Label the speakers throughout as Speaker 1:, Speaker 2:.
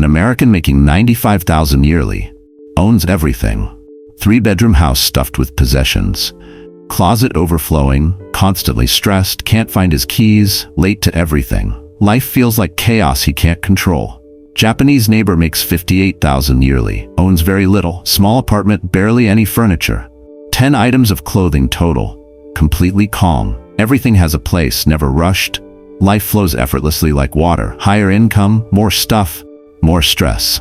Speaker 1: American making $95,000 yearly. Owns everything. 3-bedroom house stuffed with possessions. Closet overflowing, constantly stressed, can't find his keys, late to everything. Life feels like chaos he can't control. Japanese neighbor makes $58,000 yearly. Owns very little. Small apartment, barely any furniture. 10 items of clothing total. Completely calm. Everything has a place, never rushed. Life flows effortlessly like water. Higher income, more stuff, more stress.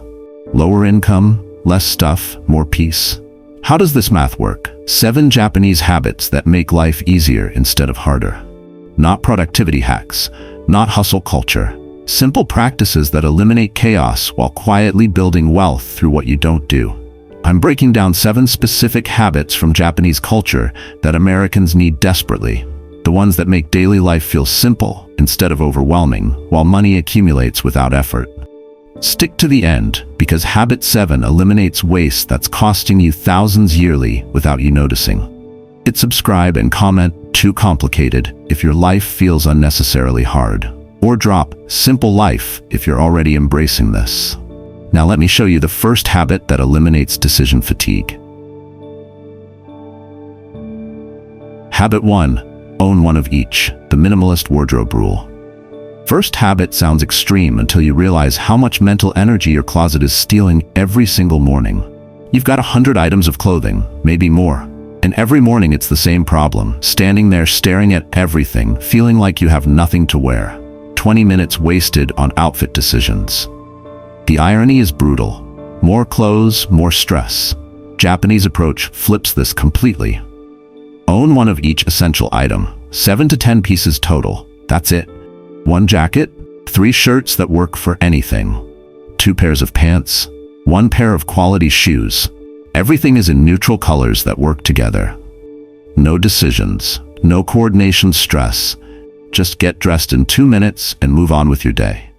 Speaker 1: Lower income, less stuff, more peace. How does this math work? 7 Japanese habits that make life easier instead of harder. Not productivity hacks, not hustle culture. Simple practices that eliminate chaos while quietly building wealth through what you don't do. I'm breaking down 7 specific habits from Japanese culture that Americans need desperately. The ones that make daily life feel simple instead of overwhelming, while money accumulates without effort. Stick to the end, because habit 7 eliminates waste that's costing you thousands yearly without you noticing. Hit subscribe and comment "too complicated" if your life feels unnecessarily hard. Or drop "simple life" if you're already embracing this. Now let me show you the first habit that eliminates decision fatigue. Habit 1. Own one of each. The minimalist wardrobe rule. First habit sounds extreme until you realize how much mental energy your closet is stealing every single morning. You've got 100 items of clothing, maybe more. And every morning it's the same problem, standing there staring at everything, feeling like you have nothing to wear. 20 minutes wasted on outfit decisions. The irony is brutal. More clothes, more stress. Japanese approach flips this completely. Own one of each essential item. 7 to 10 pieces total. That's it. 1 jacket, 3 shirts that work for anything. 2 pairs of pants, 1 pair of quality shoes. Everything is in neutral colors that work together. No decisions, no coordination stress. Just get dressed in 2 minutes and move on with your day.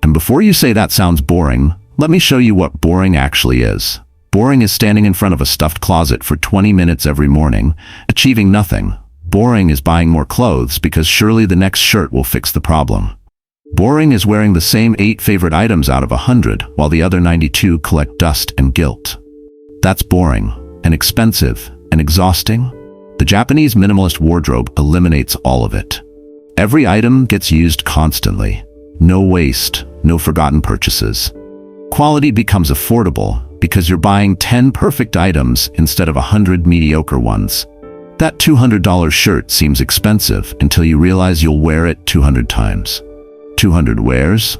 Speaker 1: And before you say that sounds boring, let me show you what boring actually is. Boring is standing in front of a stuffed closet for 20 minutes every morning, achieving nothing. Boring is buying more clothes because surely the next shirt will fix the problem. Boring is wearing the same 8 favorite items out of 100, while the other 92 collect dust and guilt. That's boring, and expensive, and exhausting. The Japanese minimalist wardrobe eliminates all of it. Every item gets used constantly. No waste, no forgotten purchases. Quality becomes affordable because you're buying 10 perfect items instead of 100 mediocre ones. That $200 shirt seems expensive until you realize you'll wear it 200 times. 200 wears?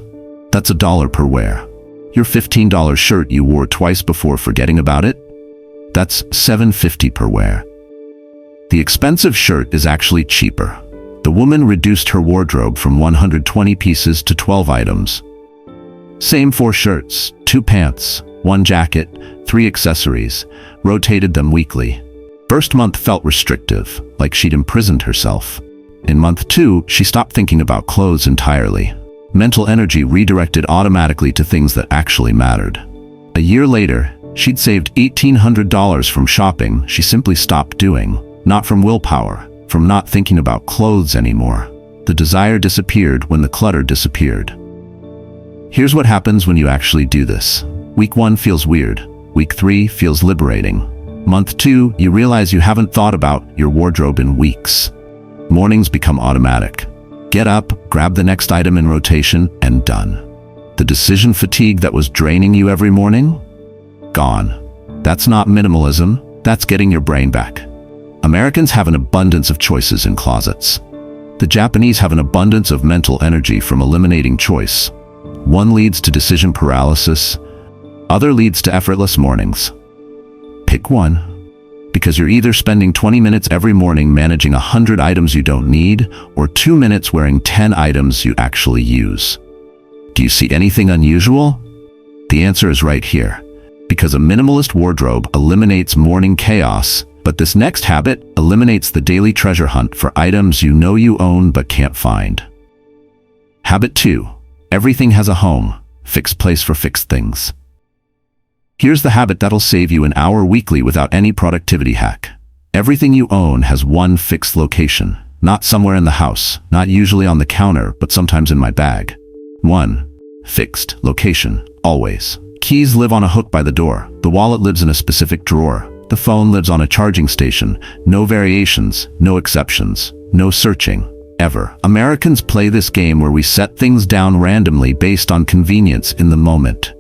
Speaker 1: That's $1 per wear. Your $15 shirt you wore twice before forgetting about it? That's $7.50 per wear. The expensive shirt is actually cheaper. The woman reduced her wardrobe from 120 pieces to 12 items. Same 4 shirts, 2 pants, 1 jacket, 3 accessories, rotated them weekly. First month felt restrictive, like she'd imprisoned herself. In month 2, she stopped thinking about clothes entirely. Mental energy redirected automatically to things that actually mattered. A year later, she'd saved $1,800 from shopping she simply stopped doing, not from willpower, from not thinking about clothes anymore. The desire disappeared when the clutter disappeared. Here's what happens when you actually do this. Week 1 feels weird. Week 3 feels liberating. Month 2, you realize you haven't thought about your wardrobe in weeks. Mornings become automatic. Get up, grab the next item in rotation, and done. The decision fatigue that was draining you every morning? Gone. That's not minimalism, that's getting your brain back. Americans have an abundance of choices in closets. The Japanese have an abundance of mental energy from eliminating choice. One leads to decision paralysis, other leads to effortless mornings. Pick one, because you're either spending 20 minutes every morning managing 100 items you don't need, or 2 minutes wearing 10 items you actually use. Do you see anything unusual? The answer is right here. Because a minimalist wardrobe eliminates morning chaos, but this next habit eliminates the daily treasure hunt for items you know you own but can't find. Habit 2. Everything has a home, fixed place for fixed things. Here's the habit that'll save you an hour weekly without any productivity hack. Everything you own has one fixed location, not somewhere in the house, not usually on the counter, but sometimes in my bag. 1. Fixed location. always. Keys live on a hook by the door. The wallet lives in a specific drawer. The phone lives on a charging station. No variations, no exceptions, no searching, ever. Americans play this game where we set things down randomly based on convenience in the moment.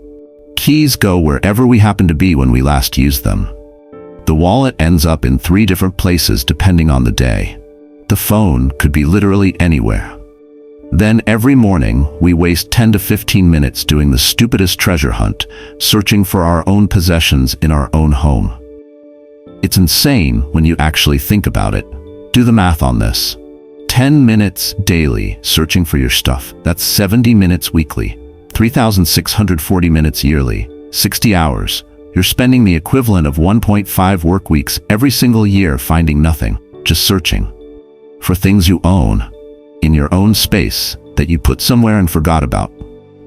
Speaker 1: Keys go wherever we happen to be when we last used them. The wallet ends up in 3 different places depending on the day. The phone could be literally anywhere. Then every morning, we waste 10 to 15 minutes doing the stupidest treasure hunt, searching for our own possessions in our own home. It's insane when you actually think about it. Do the math on this. 10 minutes daily searching for your stuff. That's 70 minutes weekly, 3,640 minutes yearly, 60 hours. You're spending the equivalent of 1.5 work weeks every single year finding nothing, just searching for things you own, in your own space, that you put somewhere and forgot about.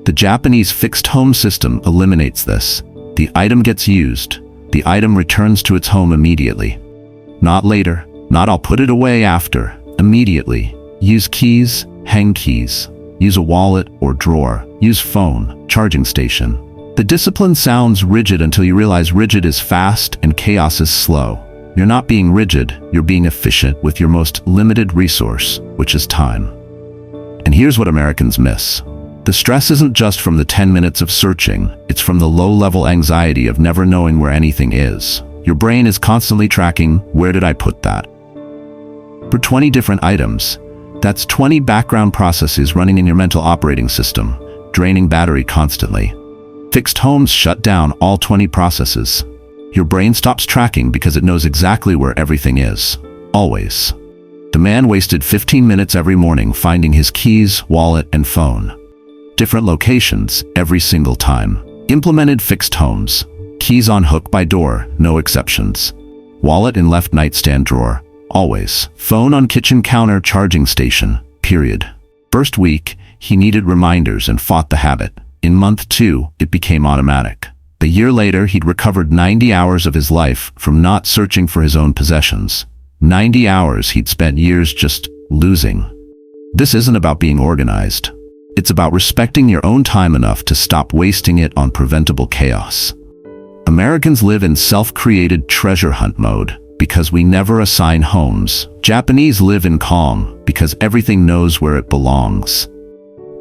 Speaker 1: The Japanese fixed home system eliminates this. The item gets used. The item returns to its home immediately. Not later, not I'll put it away after. Immediately. Use keys, hang keys. Use a wallet or drawer. Use phone, charging station. The discipline sounds rigid until you realize rigid is fast and chaos is slow. You're not being rigid, you're being efficient with your most limited resource, which is time. And here's what Americans miss. The stress isn't just from the 10 minutes of searching, it's from the low-level anxiety of never knowing where anything is. Your brain is constantly tracking, where did I put that? For 20 different items, that's 20 background processes running in your mental operating system, draining battery constantly. Fixed homes shut down all 20 processes. Your brain stops tracking because it knows exactly where everything is, always. The man wasted 15 minutes every morning finding his keys, wallet, and phone. Different locations every single time. Implemented fixed homes. Keys on hook by door, no exceptions. Wallet in left nightstand drawer, always. Phone on kitchen counter charging station, period. First week, he needed reminders and fought the habit. In month 2, it became automatic. A year later, he'd recovered 90 hours of his life from not searching for his own possessions. 90 hours he'd spent years just losing. This isn't about being organized. It's about respecting your own time enough to stop wasting it on preventable chaos. Americans live in self-created treasure hunt mode because we never assign homes. Japanese live in calm because everything knows where it belongs.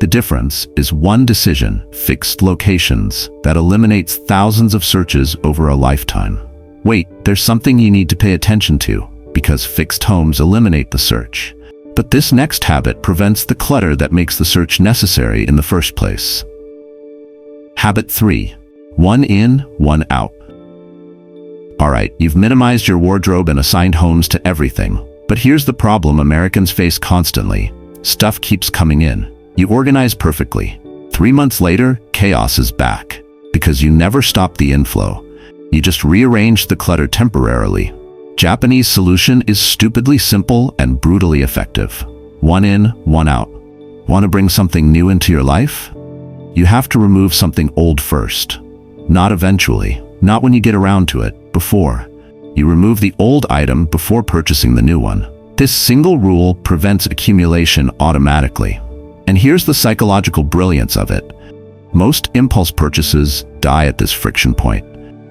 Speaker 1: The difference is one decision, fixed locations, that eliminates thousands of searches over a lifetime. Wait, there's something you need to pay attention to, because fixed homes eliminate the search. But this next habit prevents the clutter that makes the search necessary in the first place. Habit 3. One in, one out. Alright, you've minimized your wardrobe and assigned homes to everything. But here's the problem Americans face constantly. Stuff keeps coming in. You organize perfectly. 3 months later, chaos is back. Because you never stop the inflow. You just rearrange the clutter temporarily. Japanese solution is stupidly simple and brutally effective. One in, one out. Want to bring something new into your life? You have to remove something old first. Not eventually. Not when you get around to it. Before. You remove the old item before purchasing the new one. This single rule prevents accumulation automatically. And here's the psychological brilliance of it. Most impulse purchases die at this friction point.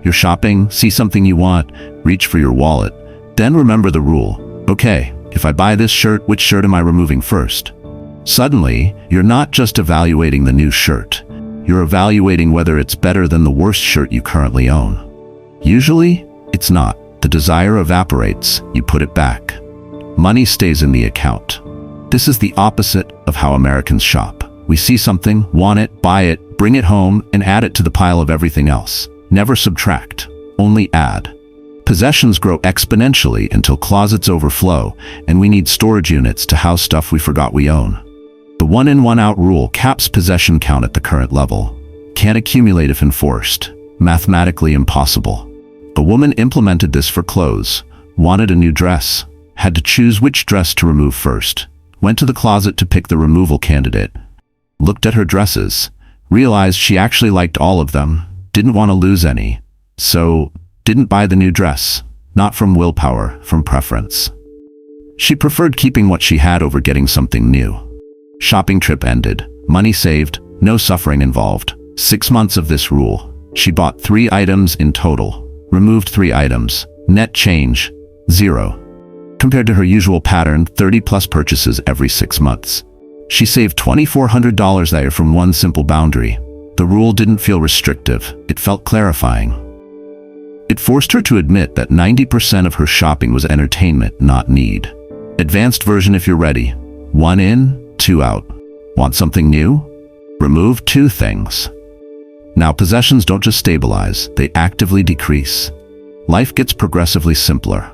Speaker 1: You're shopping, see something you want, reach for your wallet, then remember the rule. Okay, if I buy this shirt, which shirt am I removing first? Suddenly, you're not just evaluating the new shirt. You're evaluating whether it's better than the worst shirt you currently own. Usually, it's not. The desire evaporates, you put it back. Money stays in the account. This is the opposite of how Americans shop. We see something, want it, buy it, bring it home, and add it to the pile of everything else. Never subtract, only add. Possessions grow exponentially until closets overflow, and we need storage units to house stuff we forgot we own. The one in, one out rule caps possession count at the current level. Can't accumulate if enforced. Mathematically impossible. A woman implemented this for clothes. Wanted a new dress. Had to choose which dress to remove first. Went to the closet to pick the removal candidate. Looked at her dresses. Realized she actually liked all of them. Didn't want to lose any. So, didn't buy the new dress. Not from willpower, from preference. She preferred keeping what she had over getting something new. Shopping trip ended. Money saved. No suffering involved. 6 months of this rule. She bought 3 items in total, removed 3 items. Net change, 0. Compared to her usual pattern, 30+ purchases every 6 months. She saved $2,400 that year from one simple boundary. The rule didn't feel restrictive, it felt clarifying. It forced her to admit that 90% of her shopping was entertainment, not need. Advanced version if you're ready. 1 in, 2 out. Want something new? Remove 2 things. Now possessions don't just stabilize, they actively decrease. Life gets progressively simpler.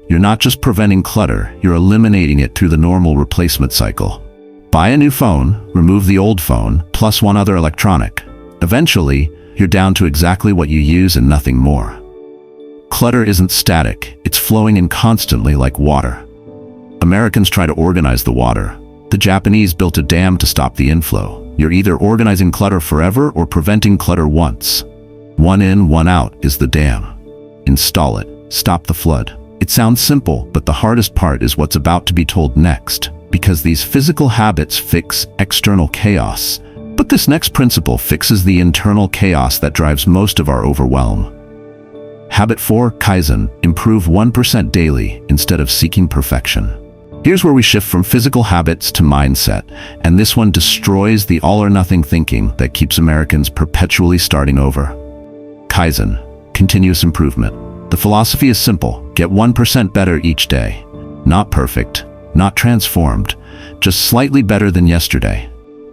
Speaker 1: You're not just preventing clutter, you're eliminating it through the normal replacement cycle. Buy a new phone, remove the old phone, plus 1 other electronic. Eventually, you're down to exactly what you use and nothing more. Clutter isn't static, it's flowing in constantly like water. Americans try to organize the water. The Japanese built a dam to stop the inflow. You're either organizing clutter forever or preventing clutter once. 1 in, 1 out is the dam. Install it. Stop the flood. It sounds simple, but the hardest part is what's about to be told next, because these physical habits fix external chaos. But this next principle fixes the internal chaos that drives most of our overwhelm. Habit 4, Kaizen, improve 1% daily instead of seeking perfection. Here's where we shift from physical habits to mindset, and this one destroys the all-or-nothing thinking that keeps Americans perpetually starting over. Kaizen, continuous improvement. The philosophy is simple: get 1% better each day. Not perfect, not transformed, just slightly better than yesterday.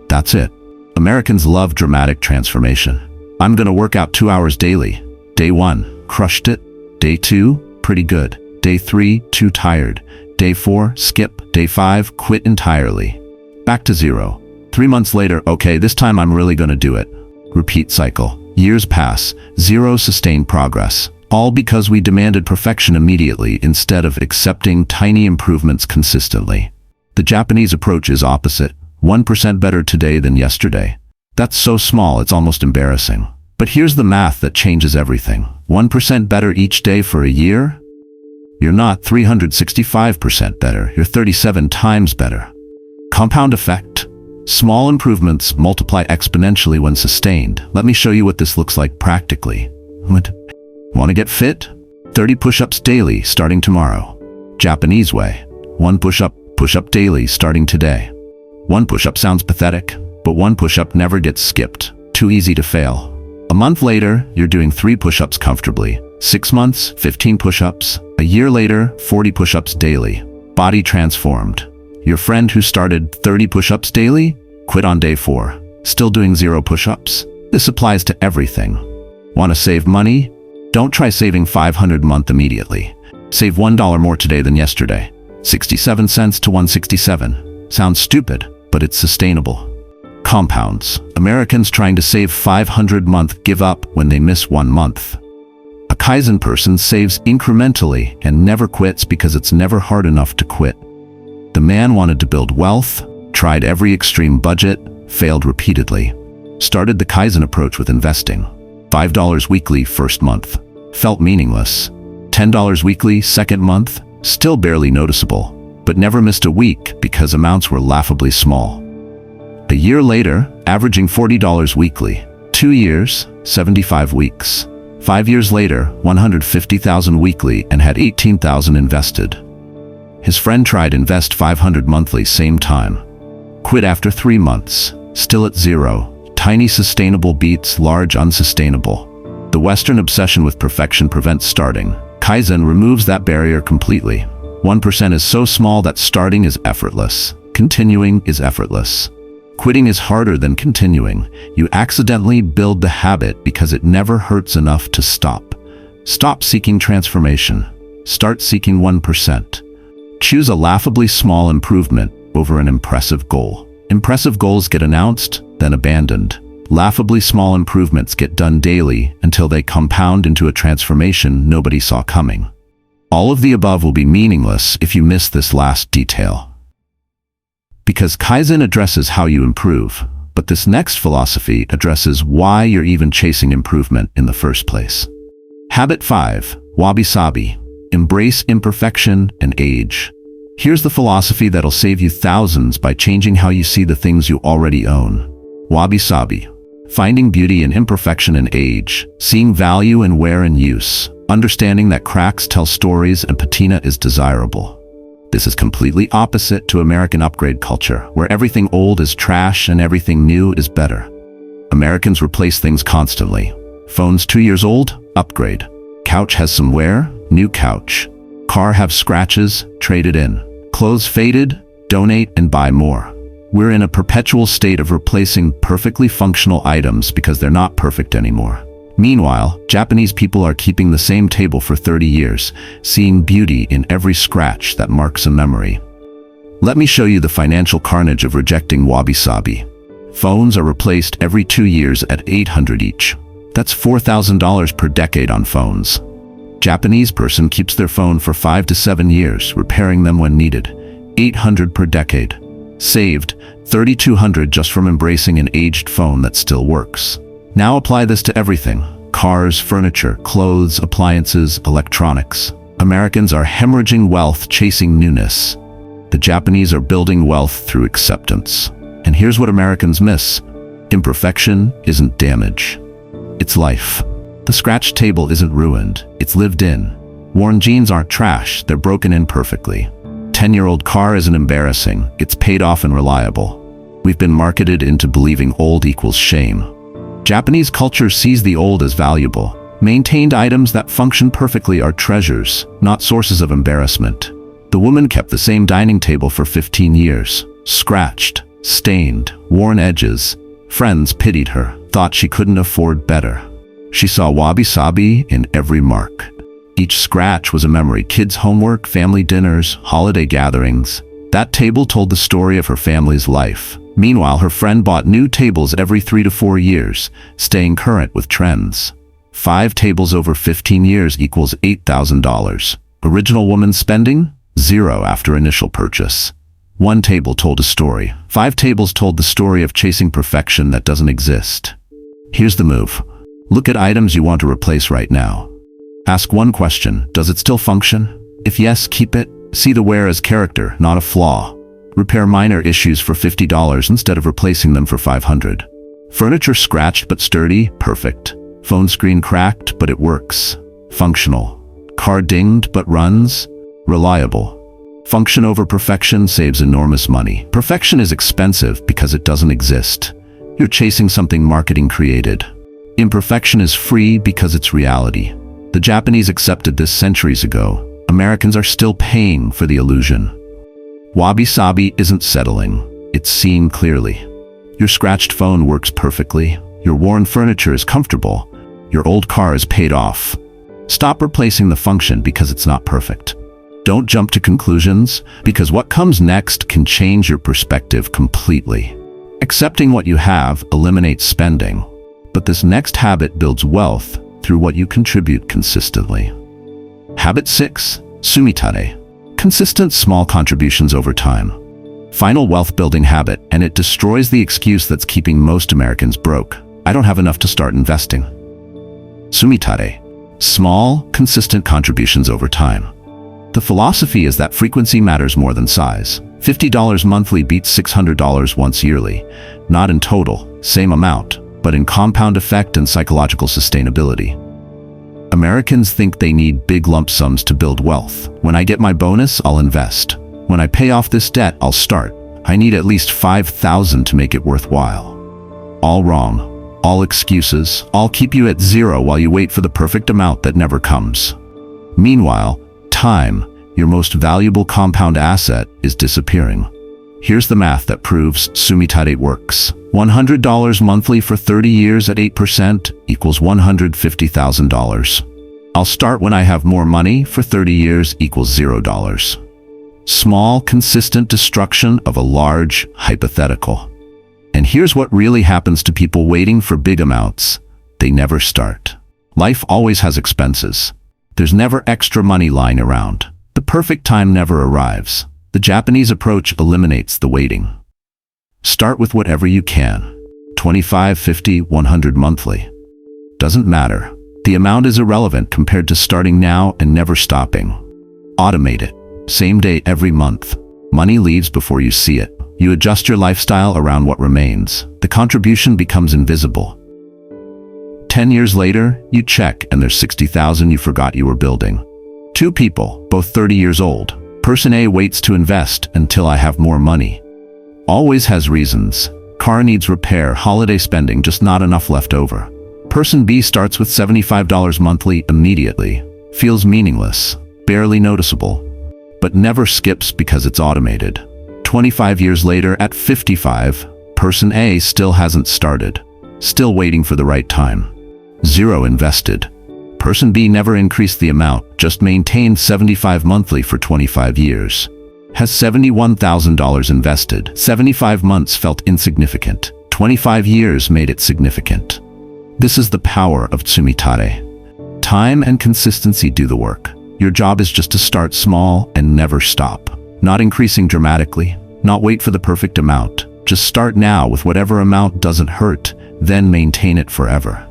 Speaker 1: That's it. Americans love dramatic transformation. I'm gonna work out 2 hours daily. Day 1, crushed it. Day 2, pretty good. Day 3, too tired. Day 4, skip. Day 5, quit entirely. Back to 0. 3 months later, okay, this time I'm really gonna do it. Repeat cycle. Years pass, 0 sustained progress. All because we demanded perfection immediately instead of accepting tiny improvements consistently. The Japanese approach is opposite. 1% better today than yesterday. That's so small it's almost embarrassing. But here's the math that changes everything. 1% better each day for a year? You're not 365% better, you're 37 times better. Compound effect. Small improvements multiply exponentially when sustained. Let me show you what this looks like practically. Want to get fit? 30 push-ups daily starting tomorrow. Japanese way. 1 push-up daily starting today. 1 push-up sounds pathetic, but 1 push-up never gets skipped. Too easy to fail. A month later, you're doing 3 push-ups comfortably. 6 months, 15 push-ups. A year later, 40 push-ups daily. Body transformed. Your friend who started 30 push-ups daily quit on day 4. Still doing 0 push-ups? This applies to everything. Want to save money? Don't try saving $500 a month immediately. Save $1 more today than yesterday. 67 cents to 167. Sounds stupid, but it's sustainable. Compounds. Americans trying to save $500 a month give up when they miss 1 month. A Kaizen person saves incrementally and never quits because it's never hard enough to quit. The man wanted to build wealth, tried every extreme budget, failed repeatedly. Started the Kaizen approach with investing. $5 weekly first month. Felt meaningless. $10 weekly second month. Still barely noticeable, but never missed a week because amounts were laughably small. A year later, averaging $40 weekly. 2 years, 75 weeks. 5 years later, $150,000 weekly and had $18,000 invested. His friend tried invest $500 monthly same time. Quit after 3 months. Still at 0. Tiny sustainable beats large unsustainable. The Western obsession with perfection prevents starting. Kaizen removes that barrier completely. 1% is so small that starting is effortless. Continuing is effortless. Quitting is harder than continuing. You accidentally build the habit because it never hurts enough to stop. Stop seeking transformation. Start seeking 1%. Choose a laughably small improvement over an impressive goal. Impressive goals get announced, then abandoned. Laughably small improvements get done daily until they compound into a transformation nobody saw coming. All of the above will be meaningless if you miss this last detail. Because Kaizen addresses how you improve, but this next philosophy addresses why you're even chasing improvement in the first place. Habit 5, Wabi-Sabi, embrace imperfection and age. Here's the philosophy that'll save you thousands by changing how you see the things you already own. Wabi-Sabi, Finding beauty in imperfection and age, seeing value in wear and use, understanding that cracks tell stories and patina is desirable. This is completely opposite to American upgrade culture, where everything old is trash and everything new is better. Americans replace things constantly. Phone's 2 years old? Upgrade. Couch has some wear? New couch. Car have scratches? Trade it in. Clothes faded? Donate and buy more. We're in a perpetual state of replacing perfectly functional items because they're not perfect anymore. Meanwhile, Japanese people are keeping the same table for 30 years, seeing beauty in every scratch that marks a memory. Let me show you the financial carnage of rejecting Wabi-Sabi. Phones are replaced every 2 years at $800 each. That's $4,000 per decade on phones. Japanese person keeps their phone for 5 to 7 years, repairing them when needed. $800 per decade. Saved $3,200 just from embracing an aged phone that still works. Now apply this to everything: cars, furniture, clothes, appliances, electronics. Americans are hemorrhaging wealth chasing newness. The Japanese are building wealth through acceptance. And here's what Americans miss: imperfection isn't damage. It's life. The scratched table isn't ruined, it's lived in. Worn jeans aren't trash, they're broken in perfectly. 10-year-old car isn't embarrassing, it's paid off and reliable. We've been marketed into believing old equals shame. Japanese culture sees the old as valuable. Maintained items that function perfectly are treasures, not sources of embarrassment. The woman kept the same dining table for 15 years. Scratched, stained, worn edges. Friends pitied her, thought she couldn't afford better. She saw Wabi-Sabi in every mark. Each scratch was a memory: kids' homework, family dinners, holiday gatherings. That table told the story of her family's life. Meanwhile, her friend bought new tables every 3 to 4 years, staying current with trends. 5 tables over 15 years equals $8,000. Original woman spending? 0 after initial purchase. 1 table told a story. 5 tables told the story of chasing perfection that doesn't exist. Here's the move. Look at items you want to replace right now. Ask one question: does it still function? If yes, keep it. See the wear as character, not a flaw. Repair minor issues for $50 instead of replacing them for $500. Furniture scratched but sturdy? Perfect. Phone screen cracked but it works. Functional. Car dinged but runs? Reliable. Function over perfection saves enormous money. Perfection is expensive because it doesn't exist. You're chasing something marketing created. Imperfection is free because it's reality. The Japanese accepted this centuries ago. Americans are still paying for the illusion. Wabi-Sabi isn't settling. It's seeing clearly. Your scratched phone works perfectly. Your worn furniture is comfortable. Your old car is paid off. Stop replacing the function because it's not perfect. Don't jump to conclusions, because what comes next can change your perspective completely. Accepting what you have eliminates spending. But this next habit builds wealth through what you contribute consistently. Habit 6. Tsumitate. Consistent small contributions over time. Final wealth-building habit, and it destroys the excuse that's keeping most Americans broke: I don't have enough to start investing. Tsumitate. Small, consistent contributions over time. The philosophy is that frequency matters more than size. $50 monthly beats $600 once yearly. Not in total, same amount, but in compound effect and psychological sustainability. Americans think they need big lump sums to build wealth. When I get my bonus, I'll invest. When I pay off this debt, I'll start. I need at least $5,000 to make it worthwhile. All wrong. All excuses. All keep you at zero while you wait for the perfect amount that never comes. Meanwhile, time, your most valuable compound asset, is disappearing. Here's the math that proves Tsumitate works. $100 monthly for 30 years at 8% equals $150,000. I'll start when I have more money for 30 years equals $0. Small, consistent destruction of a large hypothetical. And here's what really happens to people waiting for big amounts: they never start. Life always has expenses. There's never extra money lying around. The perfect time never arrives. The Japanese approach eliminates the waiting. Start with whatever you can. 25, 50, 100 monthly. Doesn't matter. The amount is irrelevant compared to starting now and never stopping. Automate it. Same day every month. Money leaves before you see it. You adjust your lifestyle around what remains. The contribution becomes invisible. 10 years later, you check and there's 60,000 you forgot you were building. Two people, both 30 years old. Person A waits to invest until I have more money. Always has reasons. Car needs repair, holiday spending, just not enough left over. Person B starts with $75 monthly immediately. Feels meaningless, barely noticeable, but never skips because it's automated. 25 years later, at 55, Person A still hasn't started. Still waiting for the right time. Zero invested. Person B never increased the amount, just maintained $75 monthly for 25 years. Has $71,000 invested. 75 months felt insignificant. 25 years made it significant. This is the power of Tsumitate. Time and consistency do the work. Your job is just to start small and never stop. Not increasing dramatically, not wait for the perfect amount. Just start now with whatever amount doesn't hurt, then maintain it forever.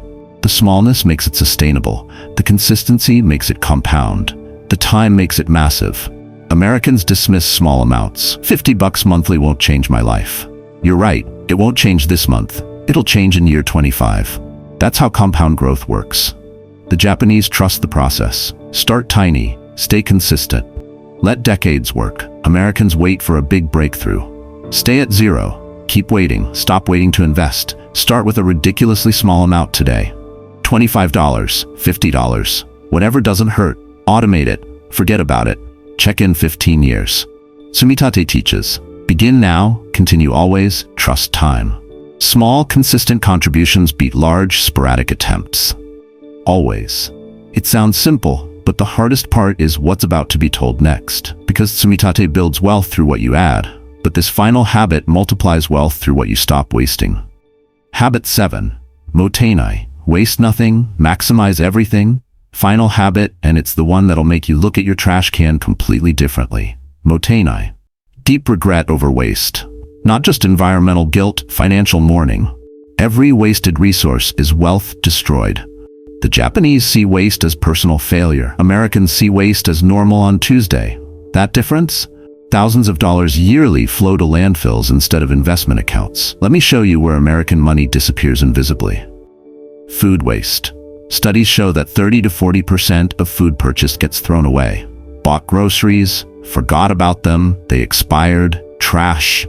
Speaker 1: The smallness makes it sustainable. The consistency makes it compound. The time makes it massive. Americans dismiss small amounts. $50 monthly won't change my life. You're right, it won't change this month. It'll change in year 25. That's how compound growth works. The Japanese trust the process. Start tiny, stay consistent. Let decades work. Americans wait for a big breakthrough. Stay at zero. Keep waiting. Stop waiting to invest. Start with a ridiculously small amount today. $25, $50, whatever doesn't hurt. Automate it. Forget about it. Check in 15 years. Tsumitate teaches, begin now, continue always, trust time. Small, consistent contributions beat large, sporadic attempts. Always. It sounds simple, but the hardest part is what's about to be told next. Because Tsumitate builds wealth through what you add, but this final habit multiplies wealth through what you stop wasting. Habit 7. Mottainai. Waste nothing, maximize everything. Final habit, and it's the one that'll make you look at your trash can completely differently. Mottainai. Deep regret over waste. Not just environmental guilt, financial mourning. Every wasted resource is wealth destroyed. The Japanese see waste as personal failure. Americans see waste as normal on Tuesday. That difference? Thousands of dollars yearly flow to landfills instead of investment accounts. Let me show you where American money disappears invisibly. Food waste. Studies show that 30 to 40% of food purchased gets thrown away. Bought groceries, forgot about them, they expired, trash.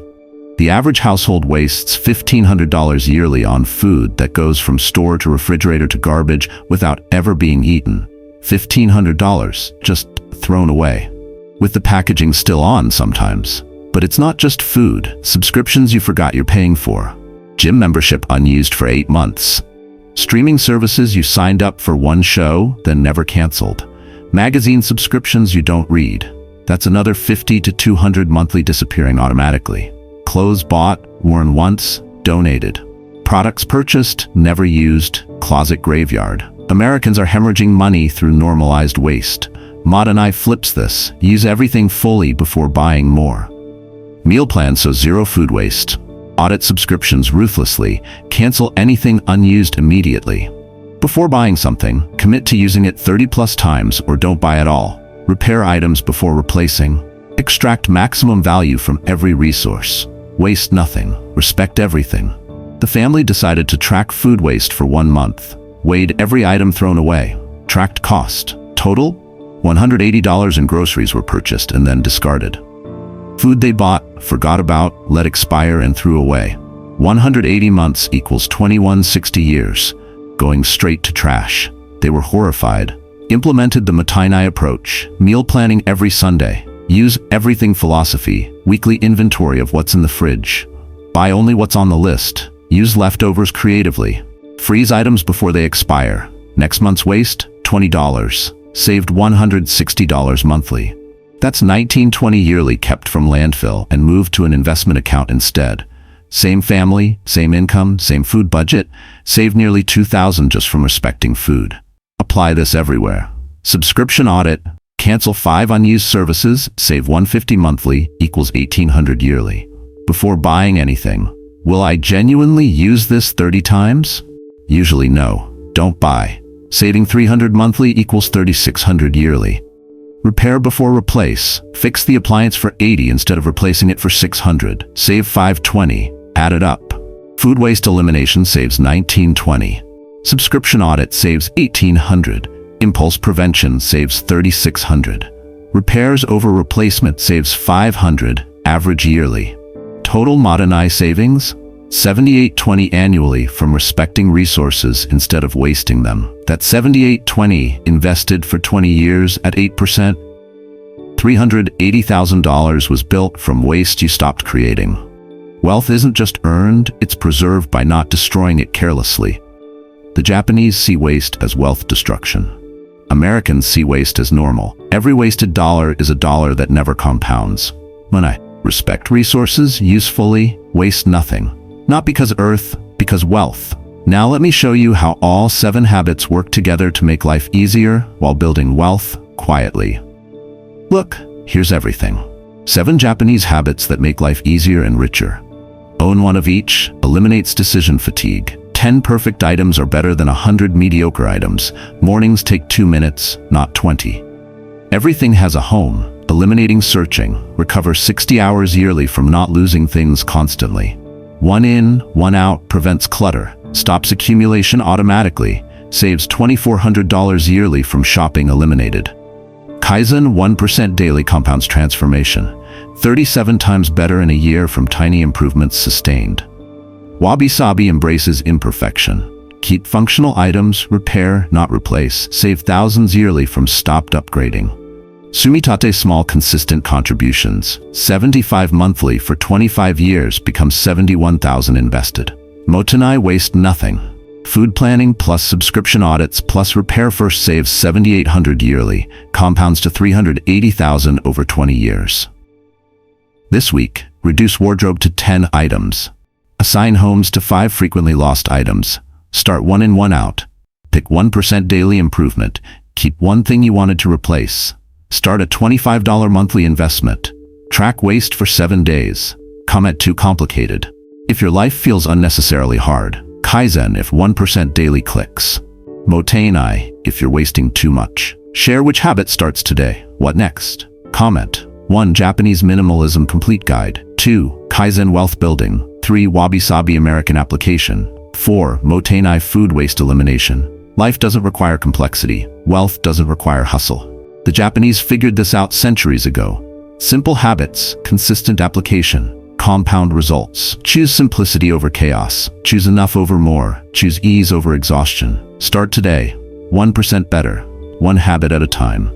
Speaker 1: The average household wastes $1,500 yearly on food that goes from store to refrigerator to garbage without ever being eaten. $1,500 just thrown away. With the packaging still on sometimes. But it's not just food. Subscriptions you forgot you're paying for. Gym membership unused for 8 months. Streaming services you signed up for one show, then never canceled. Magazine subscriptions you don't read. That's another 50 to 200 monthly disappearing automatically. Clothes bought, worn once, donated. Products purchased, never used, closet graveyard. Americans are hemorrhaging money through normalized waste. Mottainai flips this. Use everything fully before buying more. Meal plans so zero food waste. Audit subscriptions ruthlessly. Cancel anything unused immediately. Before buying something, commit to using it 30+ times or don't buy at all. Repair items before replacing. Extract maximum value from every resource. Waste nothing. Respect everything. The family decided to track food waste for 1 month. Weighed every item thrown away. Tracked cost. Total? $180 in groceries were purchased and then discarded. Food they bought, forgot about, let expire and threw away. 180 months equals 2160 years, going straight to trash. They were horrified. Implemented the Mottainai approach, meal planning every Sunday. Use everything philosophy, weekly inventory of what's in the fridge. Buy only what's on the list. Use leftovers creatively. Freeze items before they expire. Next month's waste, $20. Saved $160 monthly. That's $19.20 yearly kept from landfill and moved to an investment account instead. Same family, same income, same food budget, saved nearly $2,000 just from respecting food. Apply this everywhere. Subscription audit, cancel 5 unused services, save $150 monthly, equals $1,800 yearly. Before buying anything, will I genuinely use this 30 times? Usually no, don't buy. Saving $300 monthly equals $3,600 yearly. Repair before replace. Fix the appliance for $80 instead of replacing it for $600. Save $520. Add it up. Food waste elimination saves $19.20. Subscription audit saves $1,800. Impulse prevention saves $3,600. Repairs over replacement saves $500, average yearly. Total Mottainai savings? $78.20 annually from respecting resources instead of wasting them. That's $78.20 invested for 20 years at 8%. $380,000 was built from waste you stopped creating. Wealth isn't just earned, it's preserved by not destroying it carelessly. The Japanese see waste as wealth destruction. Americans see waste as normal. Every wasted dollar is a dollar that never compounds. When I respect resources usefully, waste nothing. Not because earth, because wealth. Now let me show you how all 7 habits work together to make life easier while building wealth quietly. Look, here's everything. 7 Japanese habits that make life easier and richer. Own one of each, eliminates decision fatigue. 10 perfect items are better than 100 mediocre items. Mornings take 2 minutes, not 20. Everything has a home. Eliminating searching. Recover 60 hours yearly from not losing things constantly. 1 in, 1 out prevents clutter. Stops accumulation automatically. Saves $2,400 yearly from shopping eliminated. Kaizen 1% daily compounds transformation. 37 times better in a year from tiny improvements sustained. Wabi-Sabi embraces imperfection. Keep functional items, repair, not replace. Save thousands yearly from stopped upgrading. Tsumitate small consistent contributions. 75 monthly for 25 years becomes 71,000 invested. Mottainai waste nothing. Food planning plus subscription audits plus repair first saves $7,800 yearly, compounds to $380,000 over 20 years. This week, reduce wardrobe to 10 items. Assign homes to 5 frequently lost items. Start 1 in 1 out. Pick 1% daily improvement. Keep 1 thing you wanted to replace. Start a $25 monthly investment. Track waste for 7 days. Comment too complicated. If your life feels unnecessarily hard. Kaizen if 1% daily clicks. Mottainai if you're wasting too much. Share which habit starts today. What next? Comment. 1. Japanese Minimalism Complete Guide. 2. Kaizen Wealth Building. 3. Wabi-Sabi American Application. 4. Mottainai Food Waste Elimination. Life doesn't require complexity. Wealth doesn't require hustle. The Japanese figured this out centuries ago. Simple habits, consistent application, compound results. Choose simplicity over chaos. Choose enough over more. Choose ease over exhaustion. Start today. 1% better. 1 habit at a time.